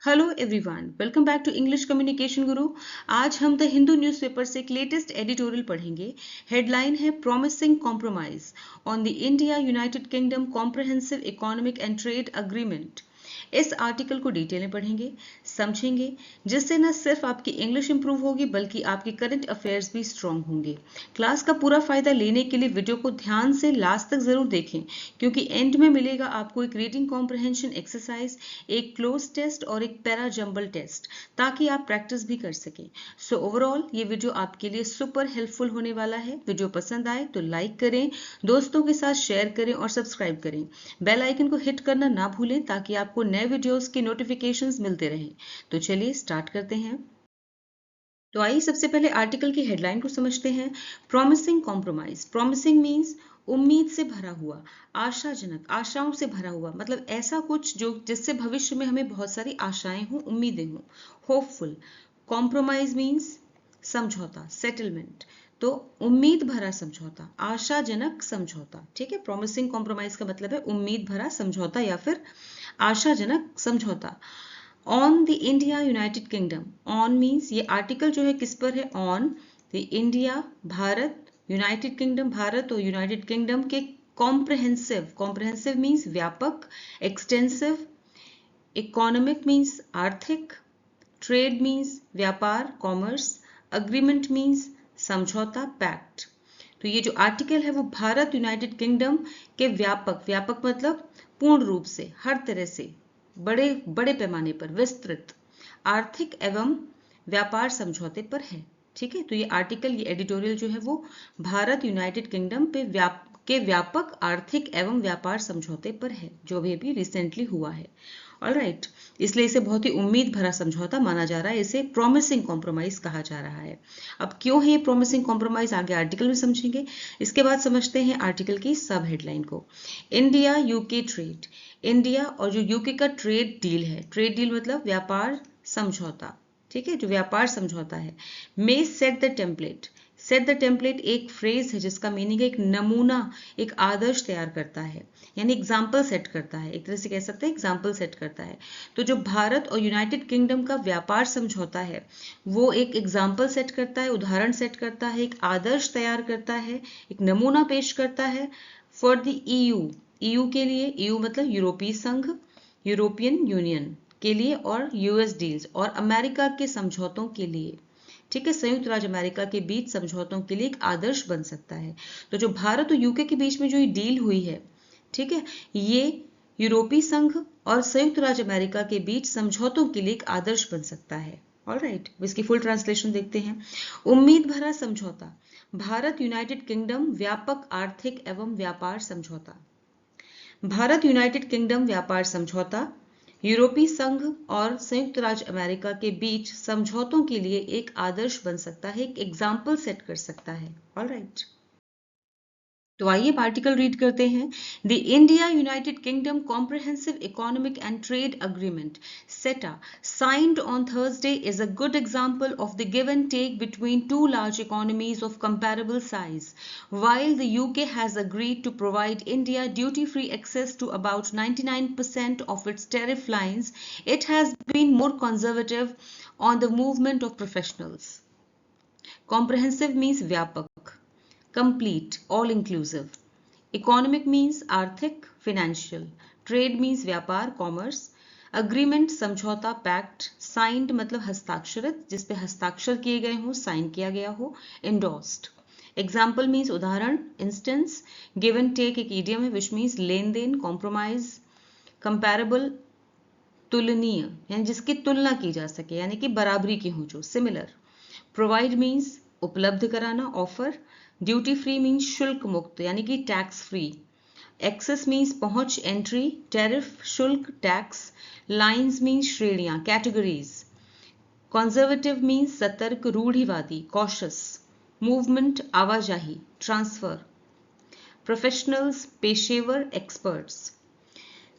Hello everyone, welcome back to English communication गुरु। आज हम द हिंदू न्यूज़पेपर से एक लेटेस्ट एडिटोरियल पढ़ेंगे। हेडलाइन है promising compromise on the India United Kingdom comprehensive economic and trade agreement. इस आर्टिकल को डिटेल में पढ़ेंगे, समझेंगे, जिससे न सिर्फ आपकी इंग्लिश इंप्रूव होगी बल्कि आपके करंट अफेयर्स भी स्ट्रांग होंगे। क्लास का पूरा फायदा लेने के लिए वीडियो को ध्यान से लास्ट तक जरूर देखें, क्योंकि एंड में मिलेगा आपको एक रीडिंग कॉम्प्रिहेंशन एक्सरसाइज, एक क्लोज टेस्ट और एक पैरा जंबल टेस्ट, ताकि आप प्रैक्टिस भी कर सकें। सो ओवरऑल ये वीडियो आपके लिए सुपर हेल्पफुल होने वाला है। वीडियो पसंद आए तो लाइक करें, दोस्तों के साथ शेयर करें और सब्सक्राइब करें। बेल आइकन को हिट करना ना भूलें ताकि आपको नए वीडियोस के नोटिफिकेशंस मिलते रहें। तो चलिए स्टार्ट करते हैं। तो आइए सबसे पहले आर्टिकल की हेडलाइन को समझते हैं। Promising compromise. प्रॉमिसिंग मीन्स उम्मीद से भरा हुआ, आशाजनक, आशाओं से भरा हुआ, मतलब ऐसा कुछ जो जिससे भविष्य में हमें बहुत सारी आशाएं हों, उम्मीदें हों। होपफुल। कॉम्प्रोमाइज मीन्स समझौता, सेटलमेंट। तो उम्मीद भरा समझौता, आशाजनक समझौता। ठीक है, प्रॉमिसिंग कॉम्प्रोमाइज का मतलब है उम्मीद भरा समझौता या फिर आशाजनक समझौता। On the India United kingdom. On means ये आर्टिकल जो है किस पर है? On the India, Bharat, United kingdom, Bharat और यूनाइटेड किंगडम के कॉम्प्रहेंसिव। कॉम्प्रहेंसिव मीन्स व्यापक, एक्सटेंसिव। इकोनॉमिक मीन्स आर्थिक, ट्रेड मीन्स व्यापार, कॉमर्स, अग्रीमेंट मीन्स समझौता, पैक्ट। तो ये जो आर्टिकल है वो भारत यूनाइटेड किंगडम के व्यापक, व्यापक मतलब पूर्ण रूप से, हर तरह से, बड़े बड़े पैमाने पर, विस्तृत आर्थिक एवं व्यापार समझौते पर है। ठीक है, तो ये आर्टिकल, ये एडिटोरियल जो है वो भारत यूनाइटेड किंगडम पे व्यापक आर्थिक एवं व्यापार समझौते पर है, जो अभी रिसेंटली हुआ है। ऑलराइट, इसलिए इसे बहुत ही उम्मीद भरा समझौता माना जा रहा है, इसे प्रॉमिसिंग कॉम्प्रोमाइज कहा जा रहा है। अब क्यों है ये प्रॉमिसिंग कॉम्प्रोमाइज, आगे आर्टिकल में समझेंगे। इसके बाद समझते हैं आर्टिकल की सब हेडलाइन को। India UK trade. इंडिया और जो यूके का ट्रेड डील है, ट्रेड डील मतलब व्यापार समझौता, ठीक है, जो व्यापार समझौता है, may set the template. Set the template एक फ्रेज है जिसका मीनिंग है एक नमूना, एक आदर्श तैयार करता है, यानी एग्जाम्पल सेट करता है, एक तरह से कह सकते हैं एग्जाम्पल सेट करता है। तो जो भारत और यूनाइटेड किंगडम का व्यापार समझौता है वो एक एग्जाम्पल सेट करता है, उदाहरण सेट करता है, एक आदर्श तैयार करता है, एक नमूना पेश करता है फॉर द ईयू। ईयू के लिए, ईयू मतलब यूरोपीय संघ, यूरोपियन यूनियन के लिए, और यूएस डील्स और अमेरिका के समझौतों के लिए। ठीक है, संयुक्त राज्य अमेरिका के बीच समझौतों के लिए एक आदर्श बन सकता है। तो जो भारत और यूके के बीच में जो ये डील हुई है, ठीक है, ये यूरोपीय संघ और संयुक्त राज्य अमेरिका के बीच समझौतों के लिए एक आदर्श बन सकता है। ऑलराइट, इसकी फुल ट्रांसलेशन देखते हैं। उम्मीद भरा समझौता, भारत यूनाइटेड किंगडम व्यापक आर्थिक एवं व्यापार समझौता। भारत यूनाइटेड किंगडम व्यापार समझौता यूरोपीय संघ और संयुक्त राज्य अमेरिका के बीच समझौतों के लिए एक आदर्श बन सकता है, एक एग्जाम्पल सेट कर सकता है। ऑलराइट, तो आइए आर्टिकल रीड करते हैं। The India United Kingdom comprehensive economic and trade agreement सेटा signed on Thursday is a good example of the give and take between two large economies of comparable size. While the UK has agreed to provide India duty-free access to about 99% of its tariff lines, it has been more conservative on the movement of professionals. Comprehensive means व्यापक, complete, all inclusive. Economic means आर्थिक, financial. Trade means व्यापार, commerce. Agreement समझौता, pact. Signed मतलब हस्ताक्षरित, जिसपे हस्ताक्षर किए गए हों, साइन किया गया हो. Endorsed. Example means उदाहरण, instance. Give and take एक idiom है which means लेन देन, compromise. Comparable तुलनीय, यानी जिसकी तुलना की जा सके, यानी कि बराबरी की हो जो, सिमिलर. प्रोवाइड मीन्स उपलब्ध कराना, ऑफर. ड्यूटी फ्री मीन्स शुल्क मुक्त, यानी कि टैक्स फ्री. एक्सेस मीन्स पहुंच, एंट्री. टैरिफ शुल्क, टैक्स. लाइन्स मीन्स श्रेणियां, कैटेगरीज. कंजर्वेटिव मीन्स सतर्क, रूढ़िवादी, कॉशस. मूवमेंट आवाजाही, ट्रांसफर. प्रोफेशनल्स पेशेवर, experts.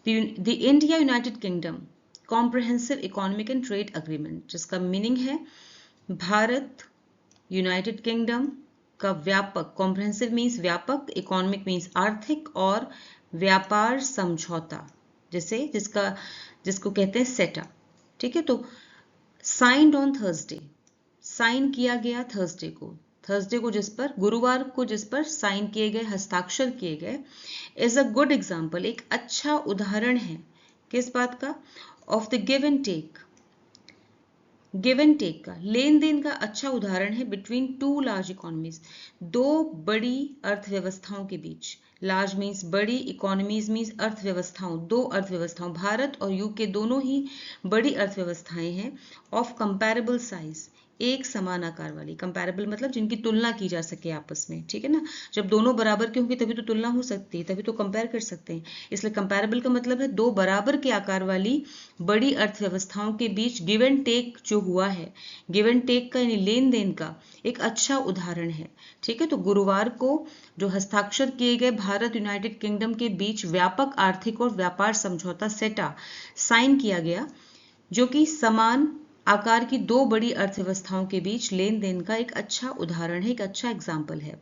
The India United Kingdom comprehensive economic and trade agreement, जिसका मीनिंग है भारत यूनाइटेड किंगडम का व्यापक, कॉम्प्रिहेंसिव मीन्स व्यापक, इकोनॉमिक मीन्स आर्थिक, और व्यापार समझौता, जिसको कहते हैं सेटा. ठीक है, तो साइंड ऑन थर्सडे, साइन किया गया थर्सडे को जिस पर, गुरुवार को जिस पर साइन किए गए, हस्ताक्षर किए गए, इज अ गुड एग्जाम्पल, एक अच्छा उदाहरण है किस बात का, of the give and take, give and take का, लेन देन का अच्छा उदाहरण है बिटवीन टू लार्ज इकोनॉमीज, दो बड़ी अर्थव्यवस्थाओं के बीच, लार्ज मीन्स बड़ी, इकोनॉमीज मीन्स अर्थव्यवस्थाओं, दो अर्थव्यवस्थाओं, भारत और यूके दोनों ही बड़ी अर्थव्यवस्थाएं हैं, ऑफ कंपैरेबल साइज, एक समान आकार वाली, कंपैरेबल मतलब जिनकी तुलना की जा सके आपस में, ठीक है ना, जब दोनों बराबर की होंगी तभी तो तुलना हो सकती है, तभी तो कंपेयर कर सकते हैं, इसलिए कंपैरेबल का मतलब है दो बराबर के आकार वाली बड़ी अर्थव्यवस्थाओं के बीच गिव एंड टेक जो हुआ है, गिव एंड टेक का यानी लेन देन का एक अच्छा उदाहरण है, ठीक है। तो गुरुवार को जो हस्ताक्षर किए गए भारत यूनाइटेड किंगडम के बीच व्यापक आर्थिक और व्यापार समझौता सेटा साइन किया गया, जो कि समान आकार की दो बड़ी अर्थव्यवस्थाओं के बीच लेन देन का एक अच्छा उदाहरण है, एक अच्छा एग्जाम्पल है।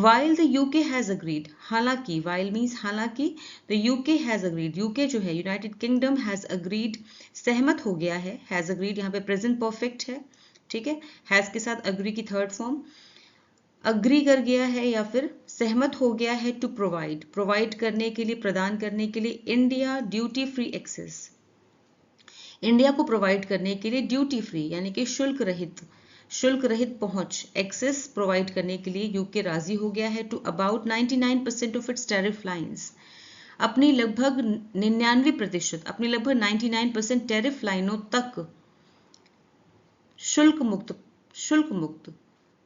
While the UK has agreed, हालांकि, while means हालांकि, the UK has agreed, UK जो है यूनाइटेड किंगडम has agreed, सहमत हो गया है, has agreed यहाँ पे प्रेजेंट परफेक्ट है, ठीक है, has के साथ agree की थर्ड फॉर्म, अग्री कर गया है या फिर सहमत हो गया है, टू प्रोवाइड, प्रोवाइड करने के लिए, प्रदान करने के लिए, India duty free access, India को प्रोवाइड करने के लिए ड्यूटी फ्री यानी कि शुल्क रहित पहुंच, एक्सेस प्रोवाइड करने के लिए यूके राजी हो गया है, to about 99% of its tariff lines, अपनी लगभग 99%, अपनी लगभग 99% टैरिफ लाइनों तक शुल्क मुक्त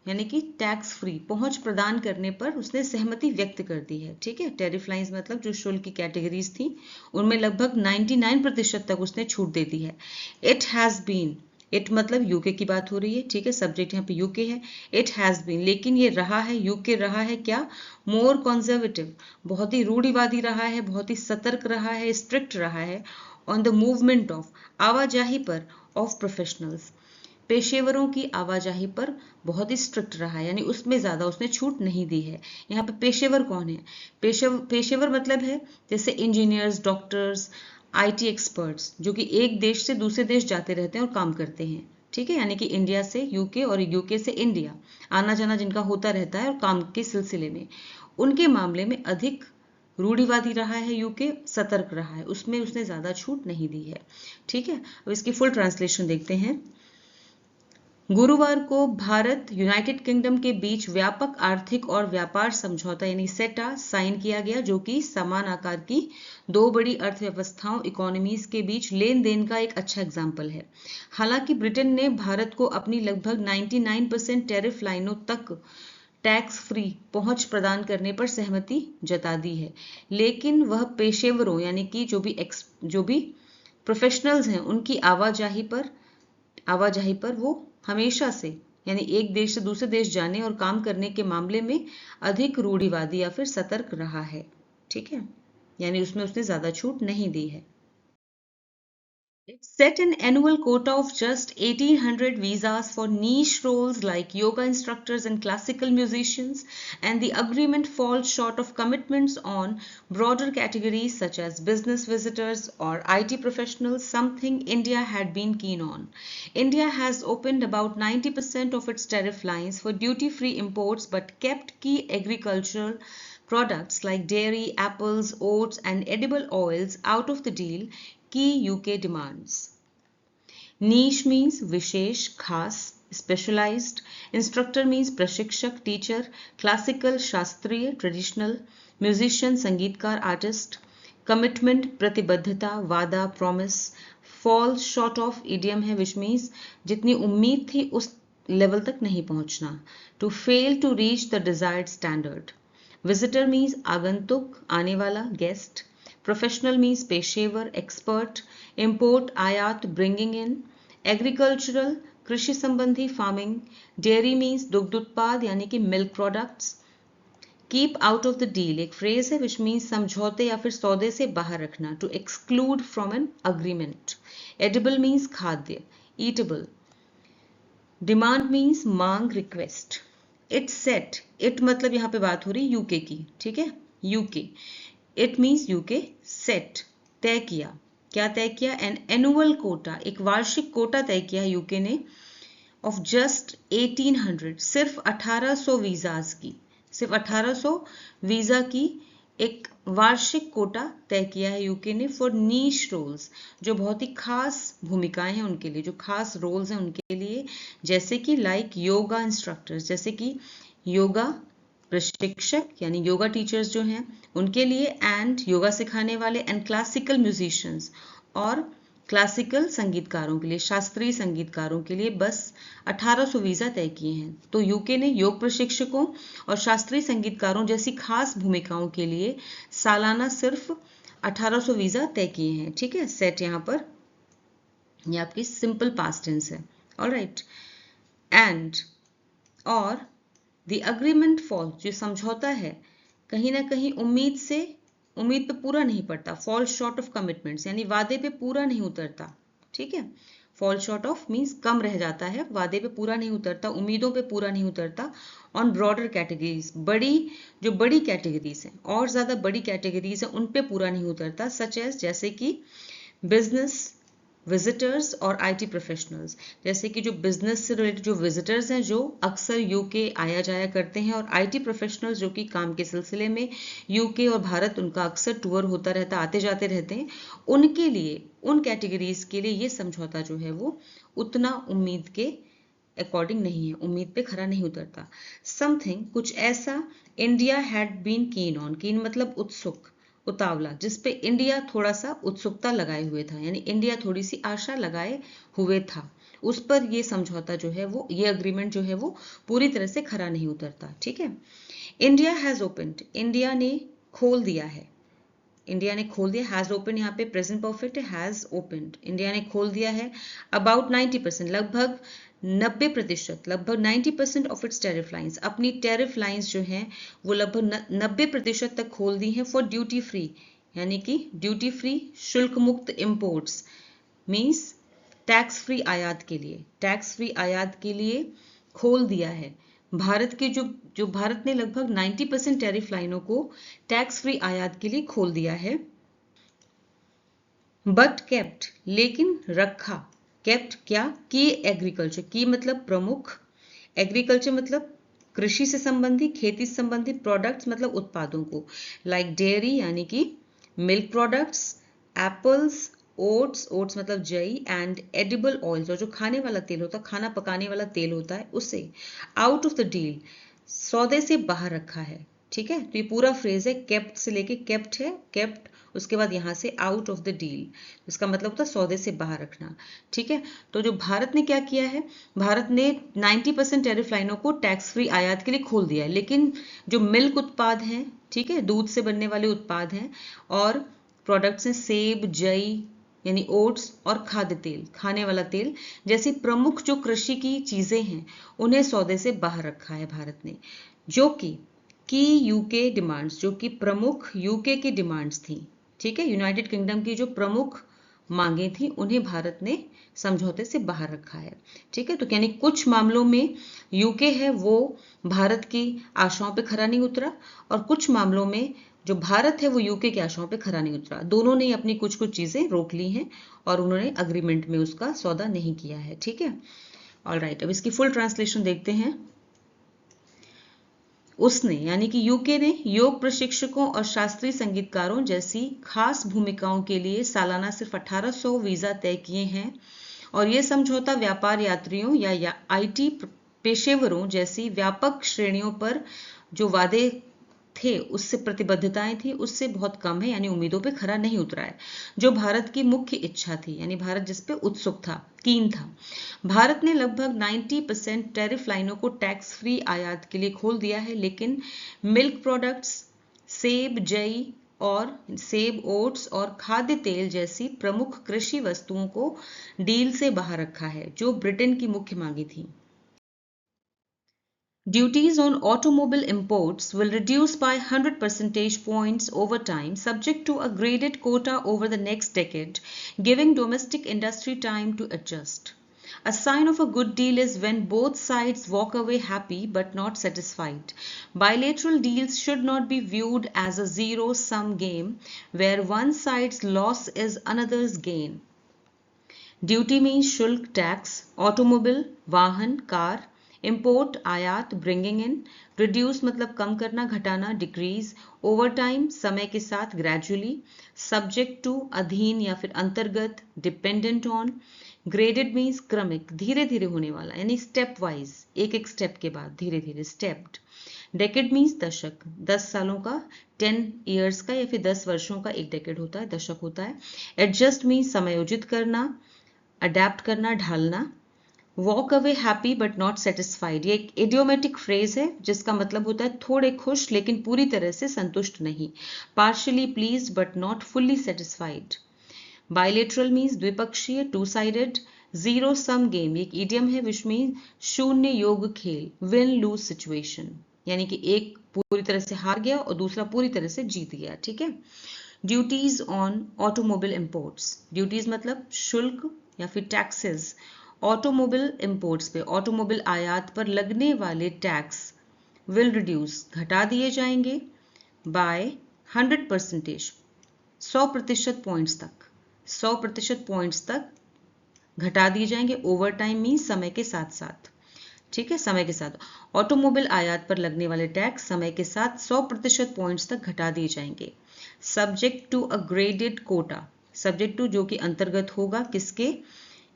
यानी कि टैक्स फ्री पहुंच प्रदान करने पर उसने सहमति व्यक्त कर दी है, ठीक है। टैरिफ लाइंस मतलब जो शुल्क की कैटेगरीज थी उनमें लगभग 99% तक उसने छूट दे दी है। इट हैज बीन, इट मतलब यूके की बात हो रही है, ठीक है, सब्जेक्ट यहाँ पे यूके है। इट हैज बीन, लेकिन ये रहा है, यूके रहा है क्या, मोर कंजर्वेटिव, बहुत ही रूढ़िवादी रहा है, बहुत ही सतर्क रहा है, स्ट्रिक्ट रहा है, ऑन द मूवमेंट ऑफ, आवाजाही पर, ऑफ प्रोफेशनल्स, पेशेवरों की आवाजाही पर बहुत ही स्ट्रिक्ट रहा है, यानी उसमें ज्यादा उसने छूट नहीं दी है। यहाँ पे पेशेवर कौन है, पेशेवर मतलब है जैसे इंजीनियर्स, डॉक्टर्स, आईटी एक्सपर्ट्स, जो कि एक देश से दूसरे देश जाते रहते हैं और काम करते हैं, ठीक है, यानी कि इंडिया से यूके और यूके से इंडिया आना जाना जिनका होता रहता है और काम के सिलसिले में, उनके मामले में अधिक रूढ़िवादी रहा है यूके, सतर्क रहा है, उसमें उसने ज्यादा छूट नहीं दी है, ठीक है। अब इसकी फुल ट्रांसलेशन देखते हैं। गुरुवार को भारत यूनाइटेड किंगडम के बीच व्यापक आर्थिक और व्यापार समझौता यानी सेटा साइन किया गया, जो कि समान आकार की दो बड़ी अर्थव्यवस्थाओं, इकोनॉमीज के बीच लेन देन का एक अच्छा एग्जाम्पल है। हालांकि ब्रिटेन ने भारत को अपनी लगभग 99% टैरिफ लाइनों तक टैक्स फ्री पहुंच प्रदान करने पर सहमति जता दी है, लेकिन वह पेशेवरों यानी कि जो भी प्रोफेशनल्स हैं उनकी आवाजाही पर वो हमेशा से यानी एक देश से दूसरे देश जाने और काम करने के मामले में अधिक रूढ़िवादी या फिर सतर्क रहा है, ठीक है, यानी उसमें उसने ज्यादा छूट नहीं दी है। It set an annual quota of just 1,800 visas for niche roles like yoga instructors and classical musicians, and the agreement falls short of commitments on broader categories such as business visitors or IT professionals, something India had been keen on. India has opened about 90% of its tariff lines for duty-free imports but kept key agricultural products like dairy, apples, oats, and edible oils out of the deal. Key UK demands. Niche means विशेष, खास, specialized. Instructor means प्रशिक्षक, teacher. Classical शास्त्रीय, traditional. Musician संगीतकार, artist. Commitment प्रतिबद्धता, वादा, promise. Fall short of idiom है which means जितनी उम्मीद थी उस लेवल तक नहीं पहुंचना. To fail to reach the desired standard. Visitor means आगंतुक, आने वाला, guest. Professional means पेशेवर, expert. Import आयात, bringing in. Agricultural कृषि संबंधी, farming. Dairy means दुग्ध उत्पाद यानी कि milk products. Keep out of the deal एक phrase है which means समझौते या फिर सौदे से बाहर रखना, to exclude from an agreement. Edible means खाद्य, eatable. Demand means मांग, request. It set, it मतलब यहाँ पे बात हो रही यूके की, ठीक है, UK. It means UK set, तय किया, क्या तय किया? एन एनुअल कोटा, एक वार्षिक कोटा तय किया है यूके ने ऑफ जस्ट 1800, सिर्फ 1800 वीजाज की, सिर्फ 1800 वीजा की एक वार्षिक कोटा तय किया है यूके ने फॉर नीश रोल्स, जो बहुत ही खास भूमिकाएं हैं उनके लिए, जो खास रोल्स हैं उनके लिए, जैसे कि लाइक योगा इंस्ट्रक्टर्स, जैसे कि योगा प्रशिक्षक यानी योगा टीचर्स जो हैं उनके लिए, एंड योगा सिखाने वाले, एंड क्लासिकल म्यूजिशियंस, और क्लासिकल संगीतकारों के लिए, शास्त्रीय संगीतकारों के लिए बस 1800 वीजा तय किए हैं। तो यूके ने योग प्रशिक्षकों और शास्त्रीय संगीतकारों जैसी खास भूमिकाओं के लिए सालाना सिर्फ 1800 वीजा तय किए हैं। ठीक है, सेट यहाँ पर ये आपकी सिंपल पास्ट टेंस है। ऑलराइट, एंड और द अग्रीमेंट फॉल, जो समझौता है कहीं ना कहीं उम्मीद पे पूरा नहीं पड़ता, फॉल शॉर्ट ऑफ कमिटमेंट्स, यानी वादे पे पूरा नहीं उतरता। ठीक है, फॉल शॉर्ट ऑफ मीन्स कम रह जाता है, वादे पे पूरा नहीं उतरता, उम्मीदों पे पूरा नहीं उतरता। ऑन ब्रॉडर कैटेगरीज, बड़ी कैटेगरीज हैं और ज्यादा बड़ी कैटेगरीज हैं उन पे पूरा नहीं उतरता, सच एज जैसे कि बिजनेस विजिटर्स और आईटी प्रोफेशनल्स, जैसे कि जो बिजनेस से रिलेटेड जो विजिटर्स हैं जो अक्सर यूके आया जाया करते हैं, और आईटी प्रोफेशनल्स जो कि काम के सिलसिले में यूके और भारत उनका अक्सर टूर होता रहता, आते जाते रहते हैं, उनके लिए, उन कैटेगरीज के लिए ये समझौता जो है वो उतना उम्मीद के अकॉर्डिंग नहीं है, उम्मीद पे खरा नहीं उतरता। समथिंग, कुछ ऐसा, India had been keen on, keen मतलब उत्सुक, उतावला, जिसपे इंडिया थोड़ा सा उत्सुकता लगाए हुए था, यानी इंडिया थोड़ी सी आशा लगाए हुए था, उस पर ये समझौता जो है वो, ये अग्रीमेंट जो है वो पूरी तरह से खरा नहीं उतरता। ठीक है, इंडिया हैज ओपन्ड, इंडिया ने खोल दिया है, इंडिया ने खोल दिया, हैज ओपन यहाँ पे प्रेजेंट परफेक्ट है, हैज ओपन्ड, इंडिया ने खोल दिया है अबाउट 90%, लगभग 90%, लगभग 90% ऑफ इट्स टैरिफ लाइंस, अपनी टैरिफ लाइंस जो हैं वो लगभग 90% तक खोल दी हैं फॉर ड्यूटी फ्री, यानी कि ड्यूटी फ्री शुल्क मुक्त इम्पोर्ट्स, मीन्स टैक्स फ्री आयात के लिए, टैक्स फ्री आयात के लिए खोल दिया है। भारत के जो भारत ने लगभग 90% टैरिफ लाइनों को टैक्स फ्री आयात के लिए खोल दिया है। बट केप्ट, लेकिन रखा, केप्ट क्या, की एग्रीकल्चर, की मतलब प्रमुख, एग्रीकल्चर मतलब कृषि से संबंधी, खेती से संबंधी, प्रोडक्ट्स मतलब उत्पादों को, लाइक डेयरी यानी कि milk products, apples, oats, oats मतलब जई, एंड एडिबल ऑयल्स, और जो खाने वाला तेल होता है, खाना पकाने वाला तेल होता है, उसे आउट ऑफ द डील, सौदे से बाहर रखा है। ठीक है, तो ये पूरा फ्रेज है, केप्ट से लेके, केप्ट है, केप्ट, उसके बाद यहां से आउट ऑफ द डील, इसका मतलब होता है सौदे से बाहर रखना। ठीक है, तो जो भारत ने क्या किया है, भारत ने 90% टैरिफ लाइनों को टैक्स फ्री आयात के लिए खोल दिया है, लेकिन जो मिल्क उत्पाद हैं, ठीक है, दूध से बनने वाले उत्पाद हैं, और प्रोडक्ट्स हैं, सेब, जई यानी ओट्स, और खाद्य तेल, खाने वाला तेल, जैसी प्रमुख जो कृषि की चीजें हैं उन्हें सौदे से बाहर रखा है भारत ने, जो कि यूके डिमांड्स, जो कि प्रमुख यूके की डिमांड्स थी। ठीक है, यूनाइटेड किंगडम की जो प्रमुख मांगे थी उन्हें भारत ने समझौते से बाहर रखा है। ठीक है, तो यानी कुछ मामलों में यूके है वो भारत की आशाओं पे खरा नहीं उतरा, और कुछ मामलों में जो भारत है वो यूके की आशाओं पे खरा नहीं उतरा, दोनों ने अपनी कुछ कुछ चीजें रोक ली हैं और उन्होंने अग्रीमेंट में उसका सौदा नहीं किया है। ठीक है, ऑलराइट, अब इसकी फुल ट्रांसलेशन देखते हैं। उसने यानी कि यूके ने योग प्रशिक्षकों और शास्त्रीय संगीतकारों जैसी खास भूमिकाओं के लिए सालाना सिर्फ 1800 वीजा तय किए हैं, और यह समझौता व्यापार यात्रियों या आईटी पेशेवरों जैसी व्यापक श्रेणियों पर जो वादे थे, उससे प्रतिबद्धताएं थी, उससे बहुत कम है, यानी उम्मीदों पे खरा नहीं उतरा है, जो भारत की मुख्य इच्छा थी, यानी भारत जिस पे उत्सुक था, कीन था। भारत ने लगभग 90% टैरिफ लाइनों को टैक्स फ्री आयात के लिए खोल दिया है, लेकिन मिल्क प्रोडक्ट्स, सेब, जई और सेब, ओट्स और खाद्य तेल जैसी प्रमुख कृषि वस्तुओं को डील से बाहर रखा है, जो ब्रिटेन की मुख्य मांगी थी। Duties on automobile imports will reduce by 100 percentage points over time, subject to a graded quota over the next decade, giving domestic industry time to adjust. A sign of a good deal is when both sides walk away happy but not satisfied. Bilateral deals should not be viewed as a zero-sum game where one side's loss is another's gain. Duty means शुल्क tax, automobile वाहन car, import आयात bringing in, reduce मतलब कम करना घटाना decrease, overtime समय के साथ gradually, subject to अधीन या फिर अंतर्गत, डिपेंडेंट ऑन, ग्रेडेड मीन्स क्रमिक धीरे धीरे होने वाला यानी स्टेप वाइज एक एक स्टेप के बाद धीरे धीरे स्टेप्ड, डेकेड मीन्स दशक 10 सालों का 10 ईयर्स का या फिर 10 वर्षों का एक डेकेड होता है दशक होता है, एडजस्ट मीन्स समायोजित करना अडेप्ट करना ढालना, walk away happy but not satisfied ये एक इडियोमेटिक फ्रेज है जिसका मतलब होता है थोड़े खुश लेकिन पूरी तरह से संतुष्ट नहीं, partially pleased but not fully satisfied. Bilateral means द्विपक्षीय two sided, zero sum game एक इडियम है विच मीन शून्य योग खेल, विन लूज सिचुएशन यानी कि एक पूरी तरह से हार गया और दूसरा पूरी तरह से जीत गया, ठीक है। Duties on automobile imports, duties मतलब शुल्क या फिर टैक्सेस ऑटोमोबाइल इंपोर्ट्स पे ऑटोमोबाइल आयात पर लगने वाले टैक्स विल रिड्यूस घटा दिए जाएंगे बाय 100%, 100% पॉइंट्स तक 100% पॉइंट्स तक घटा दिए जाएंगे। ओवर टाइम मीन्स समय के साथ साथ, ठीक है, समय के साथ ऑटोमोबाइल आयात पर लगने वाले टैक्स समय के साथ 100% पॉइंट्स तक घटा दिए जाएंगे। Subject to a graded quota, subject to जो कि अंतर्गत होगा किसके,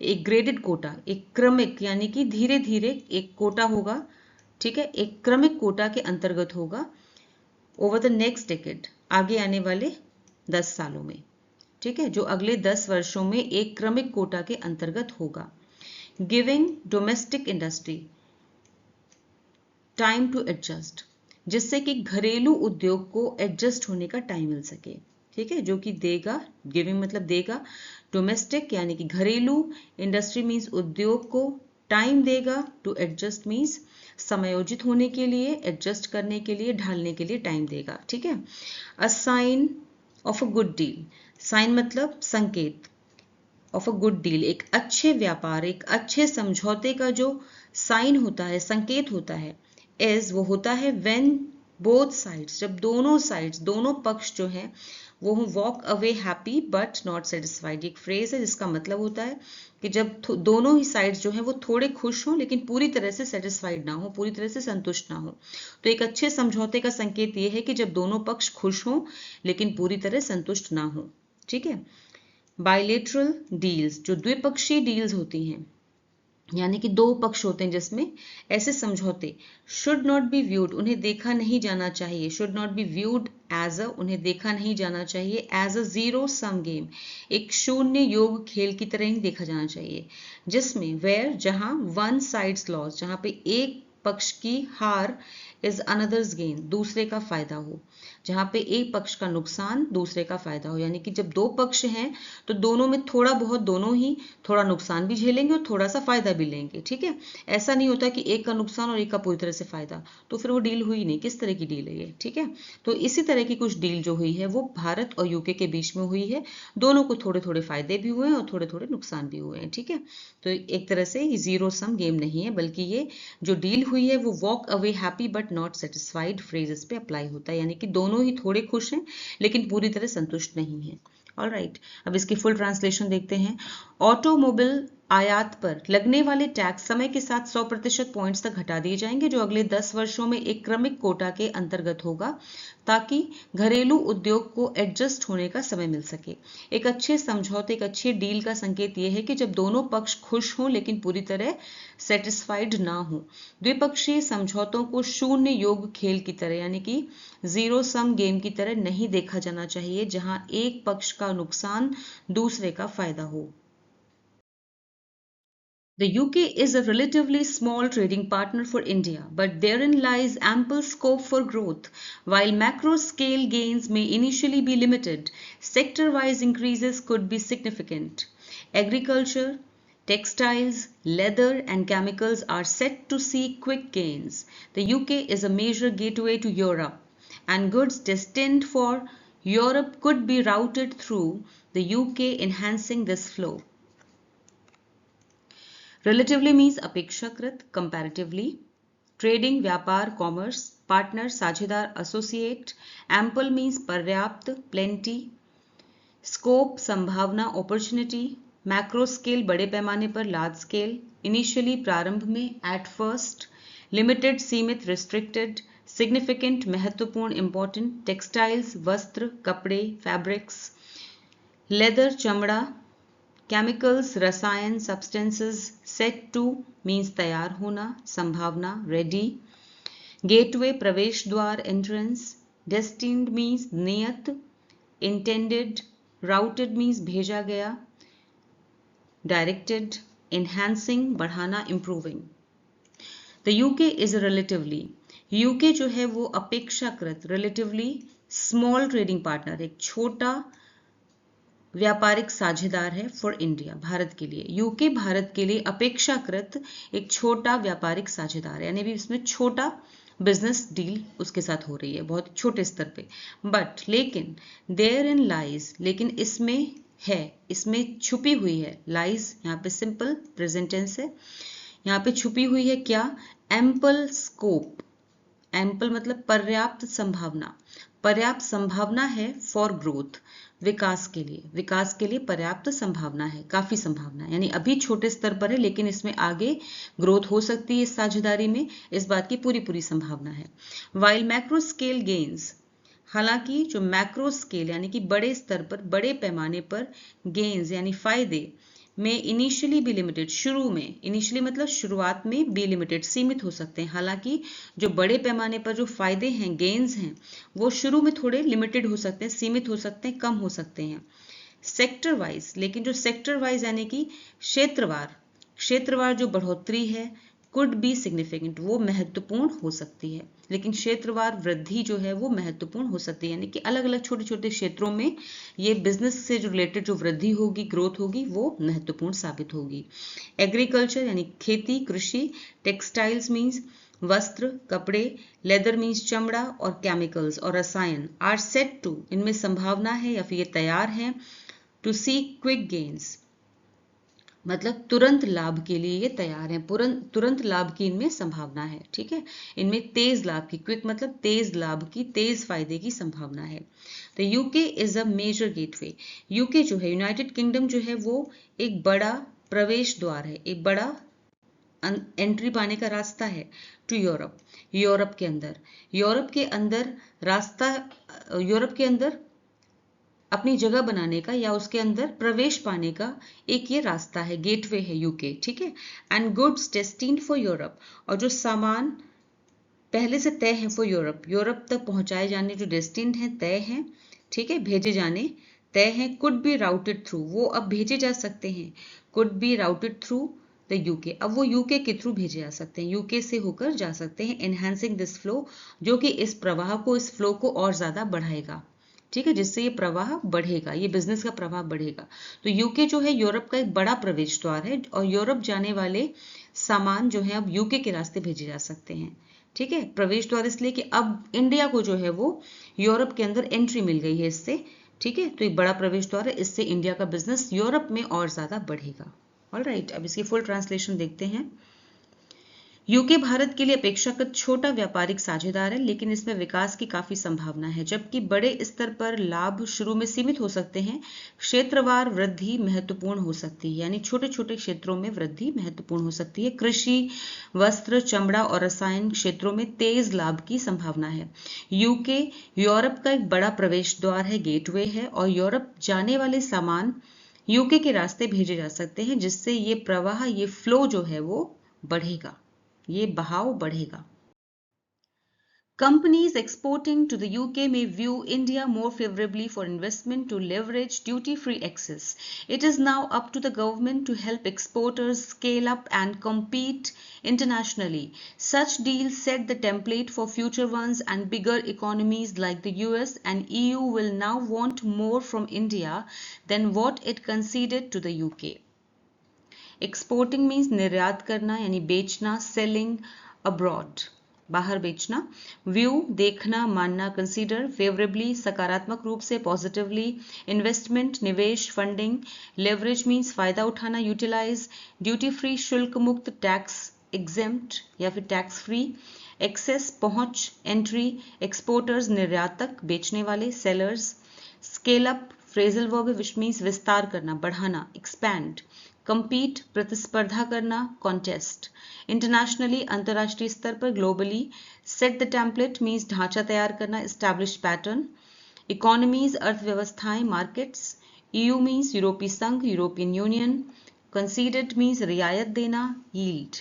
एक ग्रेडेड कोटा एक क्रमिक यानी कि धीरे धीरे एक कोटा होगा, ठीक है, एक क्रमिक कोटा के अंतर्गत होगा ओवर द नेक्स्ट डेकेड आगे आने वाले 10 सालों में, ठीक है, जो अगले 10 वर्षों में एक क्रमिक कोटा के अंतर्गत होगा। Giving domestic industry time to adjust, जिससे कि घरेलू उद्योग को एडजस्ट होने का टाइम मिल सके, ठीक है, जो कि देगा, गिविंग मतलब देगा, डोमेस्टिक यानी कि घरेलू, इंडस्ट्री मीन्स उद्योग को, टाइम देगा, टू एडजस्ट मीन्स समायोजित होने के लिए, एडजस्ट करने के लिए, ढालने के लिए टाइम देगा, ठीक है। A sign of a good deal, sign मतलब संकेत, ऑफ अ गुड डील एक अच्छे व्यापार एक अच्छे समझौते का जो साइन होता है संकेत होता है, एज वो होता है व्हेन बोथ साइड्स जब दोनों साइड्स दोनों पक्ष जो हैं वो walk away happy but not satisfied, एक फ्रेज है जिसका मतलब होता है कि जब दोनों ही साइड्स जो हैं वो थोड़े खुश हों लेकिन पूरी तरह से सेटिस्फाइड ना हो, पूरी तरह से संतुष्ट ना हो। तो एक अच्छे समझौते का संकेत ये है कि जब दोनों पक्ष खुश हों लेकिन पूरी तरह संतुष्ट ना हो, ठीक है। बाइलेटरल डील्स जो द्विपक्षीय डील्स होती हैं यानी कि दो पक्ष होते हैं जिसमें ऐसे समझौते, शुड नॉट बी व्यूड उन्हें देखा नहीं जाना चाहिए, should not be viewed as a उन्हें देखा नहीं जाना चाहिए, as a zero sum game एक शून्य योग खेल की तरह ही देखा जाना चाहिए, जिसमें वेयर जहां वन साइड्स लॉस जहां पे एक पक्ष की हार इज अनदर्स गेन दूसरे का फायदा हो, जहां पे एक पक्ष का नुकसान दूसरे का फायदा हो, यानी कि जब दो पक्ष हैं तो दोनों में थोड़ा बहुत दोनों ही थोड़ा नुकसान भी झेलेंगे और थोड़ा सा फायदा भी लेंगे, ठीक है। ऐसा नहीं होता कि एक का नुकसान और एक का पूरी तरह से फायदा, तो फिर वो डील हुई नहीं, किस तरह की डील है ये, ठीक है। तो इसी तरह की कुछ डील जो हुई है वो भारत और यूके के बीच में हुई है, दोनों को थोड़े थोड़े फायदे भी हुए हैं और थोड़े थोड़े नुकसान भी हुए हैं, ठीक है। तो एक तरह से ये जीरो सम गेम नहीं है, बल्कि ये जो डील हुई है वो walk away happy but not satisfied phrases पे अप्लाई होता है, यानी कि दोनों ही थोड़े खुश हैं लेकिन पूरी तरह संतुष्ट नहीं है। ऑलराइट, अब इसकी फुल ट्रांसलेशन देखते हैं। ऑटोमोबाइल आयात पर लगने वाले टैक्स समय के साथ 100% पॉइंट्स तक घटा दिए जाएंगे जो अगले 10 वर्षों में एक क्रमिक कोटा के अंतर्गत होगा ताकि घरेलू उद्योग को एडजस्ट होने का समय मिल सके। एक अच्छे समझौते एक अच्छे डील का संकेत यह है कि जब दोनों पक्ष खुश हों लेकिन पूरी तरह सेटिस्फाइड ना हो। द्विपक्षीय समझौतों को शून्य योग खेल की तरह यानी कि जीरो सम गेम की तरह नहीं देखा जाना चाहिए जहां एक पक्ष का नुकसान दूसरे का फायदा हो। The UK is a relatively small trading partner for India, but therein lies ample scope for growth. While macro-scale gains may initially be limited, sector-wise increases could be significant. Agriculture, textiles, leather and chemicals are set to see quick gains. The UK is a major gateway to Europe, and goods destined for Europe could be routed through the UK, enhancing this flow. Relatively means अपेक्षाकृत, comparatively. Trading व्यापार, commerce. Partner साझेदार, associate. Ample means पर्याप्त, plenty. Scope संभावना, opportunity. Macro scale बड़े पैमाने पर, large scale. Initially प्रारंभ में, एट फर्स्ट. लिमिटेड सीमित, रिस्ट्रिक्टेड. सिग्निफिकेंट महत्वपूर्ण, इंपॉर्टेंट. टेक्सटाइल्स वस्त्र, कपड़े, फैब्रिक्स. लेदर चमड़ा. केमिकल्स रसायन, सब्सटेंसेस. सेट टू मीन्स तैयार होना, संभावना, रेडी. गेटवे प्रवेश द्वार, एंट्रेंस. डेस्टिन्ड मीन्स नियत, इंटेंडेड. राउटेड मीन्स भेजा गया, डायरेक्टेड. एनहांसिंग बढ़ाना, improving. The UK is relatively, UK जो है वो अपेक्षाकृत, रिलेटिवली स्मॉल ट्रेडिंग पार्टनर, एक छोटा व्यापारिक साझेदार है फॉर इंडिया, भारत के लिए. यूके भारत के लिए अपेक्षाकृत एक छोटा व्यापारिक साझेदार है, यानी भी इसमें छोटा बिजनेस डील उसके साथ हो रही है, बहुत छोटे स्तर पे. बट लेकिन देयर इन लाइज, लेकिन इसमें है, इसमें छुपी हुई है. लाइज यहाँ पे सिंपल प्रेजेंट टेंस है. यहाँ पे छुपी हुई है क्या? Ample scope. एम्पल मतलब पर्याप्त संभावना, पर्याप्त संभावना है फॉर ग्रोथ, विकास के लिए, विकास के लिए पर्याप्त संभावना है, काफी संभावना है. यानी अभी छोटे स्तर पर है लेकिन इसमें आगे ग्रोथ हो सकती है, इस साझेदारी में इस बात की पूरी पूरी संभावना है. वाइल मैक्रो स्केल गेन्स, हालांकि जो मैक्रो स्केल यानी कि बड़े स्तर पर, बड़े पैमाने पर गेन्स यानी फायदे में इनिशियली भी लिमिटेड, शुरू में, इनिशियली मतलब शुरुआत में, बी लिमिटेड सीमित हो सकते हैं. हालांकि जो बड़े पैमाने पर जो फायदे हैं, गेन्स हैं, वो शुरू में थोड़े लिमिटेड हो सकते हैं, सीमित हो सकते हैं, कम हो सकते हैं. सेक्टर वाइज, लेकिन जो सेक्टर वाइज यानी कि क्षेत्रवार, क्षेत्रवार जो बढ़ोतरी है, कुड बी सिग्निफिकेंट, वो महत्वपूर्ण हो सकती है. लेकिन क्षेत्रवार वृद्धि जो है वो महत्वपूर्ण हो सकती है, यानी कि अलग अलग छोटे छोटे क्षेत्रों में ये बिजनेस से जो रिलेटेड जो वृद्धि होगी, ग्रोथ होगी, वो महत्वपूर्ण साबित होगी. एग्रीकल्चर यानी खेती, कृषि. टेक्सटाइल्स मीन्स वस्त्र, कपड़े. लेदर मीन्स चमड़ा, और केमिकल्स और रसायन. आर सेट टू, इनमें संभावना है या फिर ये तैयार है. टू सी क्विक गेन्स, मतलब तुरंत लाभ के लिए ये तैयार हैं, तुरंत लाभ की इनमें संभावना है. ठीक है, इनमें तेज लाभ की, क्विक मतलब तेज लाभ की, तेज फायदे की संभावना है. तो UK is a major gateway, UK जो है, यूनाइटेड किंगडम जो है वो एक बड़ा प्रवेश द्वार है, एक बड़ा एंट्री पाने का रास्ता है टू यूरोप, यूरोप के अंदर. यूरोप के अंदर रास्ता, यूरोप के अंदर अपनी जगह बनाने का या उसके अंदर प्रवेश पाने का एक ये रास्ता है, गेटवे है यूके. ठीक है. And goods destined for Europe, और जो सामान पहले से तय है फॉर यूरोप, यूरोप तक पहुंचाए जाने जो डेस्टिन्ड है, तय है. ठीक है, भेजे जाने तय है. कुड बी राउटेड थ्रू, वो अब भेजे जा सकते हैं. Could be routed through the UK, अब वो यूके के थ्रू भेजे जा सकते हैं, यूके से होकर जा सकते हैं. एनहांसिंग दिस फ्लो, जो कि इस प्रवाह को, इस फ्लो को और ज्यादा बढ़ाएगा. ठीक है, जिससे ये प्रवाह बढ़ेगा, ये बिजनेस का प्रवाह बढ़ेगा. तो यूके जो है यूरोप का एक बड़ा प्रवेश द्वार है, और यूरोप जाने वाले सामान जो है अब यूके के रास्ते भेजे जा सकते हैं. ठीक है, प्रवेश द्वार इसलिए कि अब इंडिया को जो है वो यूरोप के अंदर एंट्री मिल गई है इससे. ठीक है, तो एक बड़ा प्रवेश द्वार है, इससे इंडिया का बिजनेस यूरोप में और ज्यादा बढ़ेगा. ऑलराइट, अब इसकी फुल ट्रांसलेशन देखते हैं. यूके भारत के लिए अपेक्षाकृत छोटा व्यापारिक साझेदार है, लेकिन इसमें विकास की काफी संभावना है. जबकि बड़े स्तर पर लाभ शुरू में सीमित हो सकते हैं, क्षेत्रवार वृद्धि महत्वपूर्ण हो सकती है, यानी छोटे छोटे क्षेत्रों में वृद्धि महत्वपूर्ण हो सकती है. कृषि, वस्त्र, चमड़ा और रसायन क्षेत्रों में तेज लाभ की संभावना है. यूके यूरोप का एक बड़ा प्रवेश द्वार है, गेटवे है, और यूरोप जाने वाले सामान यूके के रास्ते भेजे जा सकते हैं, जिससे ये प्रवाह, ये फ्लो जो है वो बढ़ेगा, ये बहाव बढ़ेगा. Companies exporting to the UK may view India more favorably for investment to leverage duty-free access. It is now up to the government to help exporters scale up and compete internationally. Such deals set the template for future ones, and bigger economies like the US and EU will now want more from India than what it conceded to the UK. Exporting means निर्यात करना यानी बेचना, selling abroad. बाहर बेचना। View देखना, मानना, consider, favourably सकारात्मक रूप से, पॉजिटिवली, इन्वेस्टमेंट निवेश, फंडिंग, लेवरेज मीन्स फायदा उठाना, यूटिलाइज, ड्यूटी फ्री शुल्क मुक्त, टैक्स एग्जेम्प्ट या फिर टैक्स फ्री, एक्सेस पहुंच, एंट्री, एक्सपोर्टर्स निर्यातक बेचने वाले, sellers, scale up phrasal verb which means विस्तार करना, बढ़ाना, एक्सपैंड, compete प्रतिस्पर्धा करना, कॉन्टेस्ट, इंटरनेशनली अंतरराष्ट्रीय स्तर पर, globally, set the template means ढांचा तैयार करना, एस्टैब्लिश पैटर्न, इकोनॉमीज अर्थव्यवस्थाएं, मार्केट्स, ईयू मीन्स यूरोपीय संघ, यूरोपियन यूनियन, कंसीडेड मीन्स रियायत देना, यील्ड।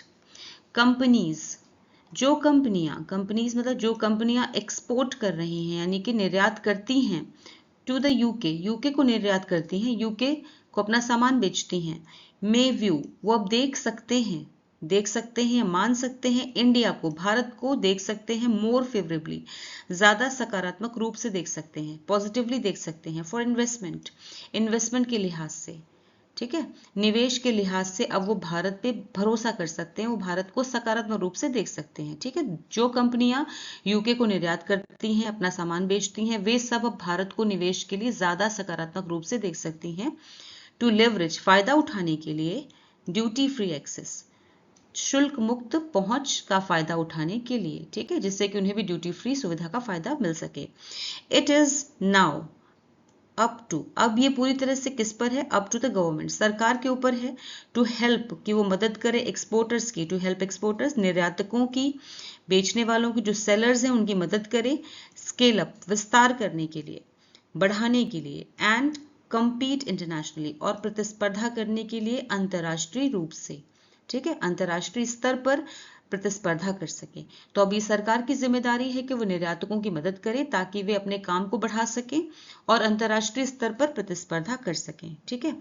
कंपनीज, जो कंपनीज मतलब जो कंपनियां एक्सपोर्ट कर रही हैं यानी कि निर्यात करती हैं टू द यूके, यूके को निर्यात करती हैं, यूके को अपना सामान बेचती हैं। मे व्यू, वो अब देख सकते हैं, मान सकते हैं इंडिया को, भारत को देख सकते हैं मोर फेवरेबली, ज्यादा सकारात्मक रूप से देख सकते हैं, पॉजिटिवली देख सकते हैं, फॉर इन्वेस्टमेंट के लिहाज से, ठीक है, निवेश के लिहाज से अब वो भारत पे भरोसा कर सकते हैं, वो भारत को सकारात्मक रूप से देख सकते हैं, ठीक है। जो कंपनियां यूके को निर्यात करती हैं, अपना सामान बेचती हैं, वे सब अब भारत को निवेश के लिए ज्यादा सकारात्मक रूप से देख सकती हैं। टू लेवरेज फायदा उठाने के लिए, ड्यूटी फ्री एक्सेस शुल्क मुक्त पहुंच का फायदा उठाने के लिए, ठीक है, जिससे कि उन्हें भी ड्यूटी फ्री सुविधा का फायदा मिल सके। It is now up to, अब ये पूरी तरह से किस पर है, अप टू द गवर्नमेंट, सरकार के ऊपर है, टू हेल्प कि वो मदद करे, एक्सपोर्टर्स की, टू हेल्प एक्सपोर्टर्स निर्यातकों की, बेचने वालों की, जो सेलर्स हैं उनकी मदद करे, स्केल अप विस्तार करने के लिए, बढ़ाने के लिए, एंड compete इंटरनेशनली और प्रतिस्पर्धा करने के लिए अंतर्राष्ट्रीय रूप से, ठीक है, अंतर्राष्ट्रीय स्तर पर प्रतिस्पर्धा कर सके। तो अब ये सरकार की जिम्मेदारी है कि वो निर्यातकों की मदद करे ताकि वे अपने काम को बढ़ा सकें और अंतर्राष्ट्रीय स्तर पर प्रतिस्पर्धा कर सकें, ठीक है।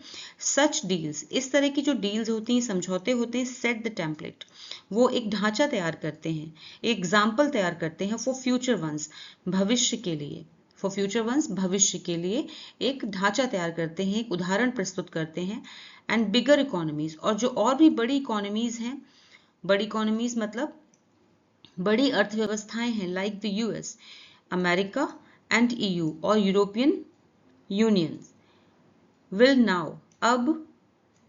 सच डील्स, इस तरह की जो डील्स होती हैं, समझौते होते हैं, सेट द टेम्पलेट, वो एक ढांचा तैयार करते हैं, एग्जाम्पल तैयार करते हैं, फॉर फ्यूचर वंस भविष्य के लिए, फॉर फ्यूचर वंस भविष्य के लिए एक ढांचा तैयार करते हैं, एक उदाहरण प्रस्तुत करते हैं। एंड बिगर इकोनॉमीज, और जो और भी बड़ी इकोनॉमीज हैं, बड़ी इकोनॉमीज मतलब बड़ी अर्थव्यवस्थाएं हैं, like the US, America and EU और यूरोपियन यूनियन, विल नाउ अब,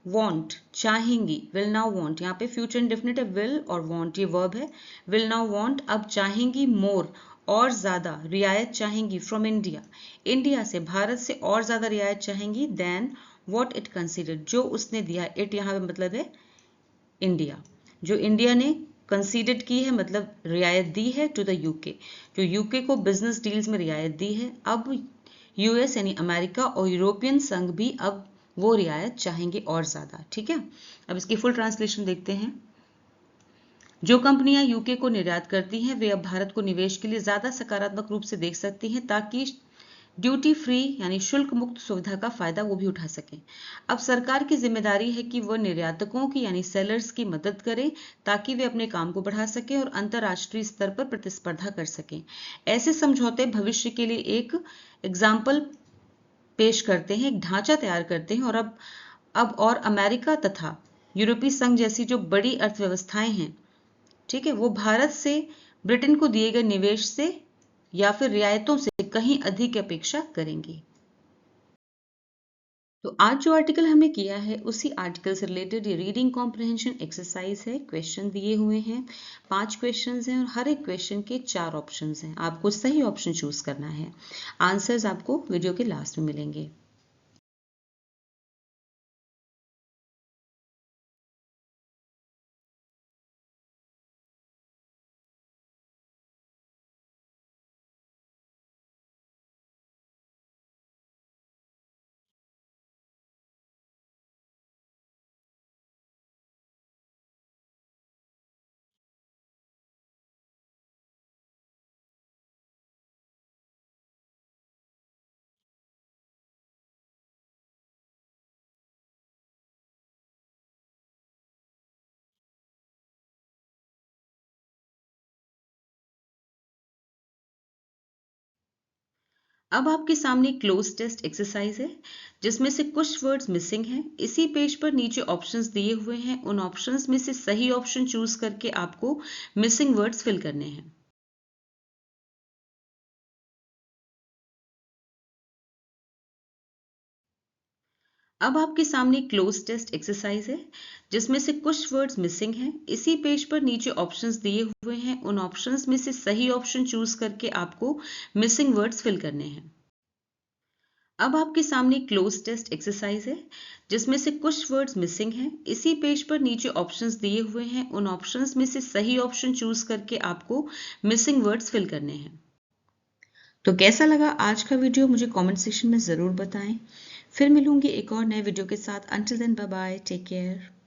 वांट चाहेंगी, विल नाउ वांट, यहाँ पे फ्यूचर इंडेफिनिट है, विल और वांट ये वर्ब है, विल नाउ वांट अब चाहेंगी, मोर और ज्यादा, रियायत चाहेंगी, फ्रॉम इंडिया, इंडिया से, भारत से और ज्यादा रियायत चाहेंगी, देन व्हाट इट कंसीडर्ड, जो उसने दिया, इट यहाँ पे मतलब है इंडिया, जो इंडिया ने कंसीडर्ड की है मतलब रियायत दी है, टू द यूके, जो यूके को बिजनेस डील्स में रियायत दी है, अब यूएस यानी अमेरिका और यूरोपियन संघ भी अब वो रियायत चाहेंगे और ज्यादा, ठीक है। अब इसकी फुल ट्रांसलेशन देखते हैं। जो कंपनियां यूके को निर्यात करती हैं वे अब भारत को निवेश के लिए ज्यादा सकारात्मक रूप से देख सकती हैं ताकि ड्यूटी फ्री यानी शुल्क मुक्त सुविधा का फायदा वो भी उठा सकें। अब सरकार की जिम्मेदारी है कि वह निर्यातकों की यानी सेलर्स की मदद करे ताकि वे अपने काम को बढ़ा सकें और अंतर्राष्ट्रीय स्तर पर प्रतिस्पर्धा कर सकें। ऐसे समझौते भविष्य के लिए एक एग्जाम्पल पेश करते हैं, एक ढांचा तैयार करते हैं, और अब और अमेरिका तथा यूरोपीय संघ जैसी जो बड़ी अर्थव्यवस्थाएं हैं, ठीक है, वो भारत से ब्रिटेन को दिए गए निवेश से या फिर रियायतों से कहीं अधिक अपेक्षा करेंगी। तो आज जो आर्टिकल हमें किया है उसी आर्टिकल से रिलेटेड ये रीडिंग कॉम्प्रिहेंशन एक्सरसाइज है। क्वेश्चन दिए हुए हैं, 5 क्वेश्चंस हैं और हर एक क्वेश्चन के 4 ऑप्शंस हैं। आपको सही ऑप्शन चूज करना है। आंसर्स आपको वीडियो के लास्ट में मिलेंगे। अब आपके सामने क्लोज टेस्ट एक्सरसाइज है जिसमें से कुछ वर्ड्स मिसिंग हैं। इसी पेज पर नीचे ऑप्शंस दिए हुए हैं, उन ऑप्शंस में से सही ऑप्शन चूज करके आपको मिसिंग वर्ड्स फिल करने हैं। अब आपके सामने क्लोज टेस्ट एक्सरसाइज है जिसमें से कुछ वर्ड्स मिसिंग हैं। इसी पेज पर नीचे ऑप्शंस दिए हुए हैं, उन ऑप्शंस में से सही ऑप्शन चूज करके आपको मिसिंग वर्ड्स फिल करने हैं। अब आपके सामने क्लोज टेस्ट एक्सरसाइज है जिसमें से कुछ वर्ड्स मिसिंग हैं। इसी पेज पर नीचे ऑप्शंस दिए हुए हैं, उन ऑप्शंस में से सही ऑप्शन चूज करके आपको मिसिंग वर्ड्स फिल करने हैं। तो कैसा लगा आज का वीडियो, मुझे कमेंट सेक्शन में ज़रूर बताएं। फिर मिलूंगी एक और नए वीडियो के साथ। Until then, bye bye, take care.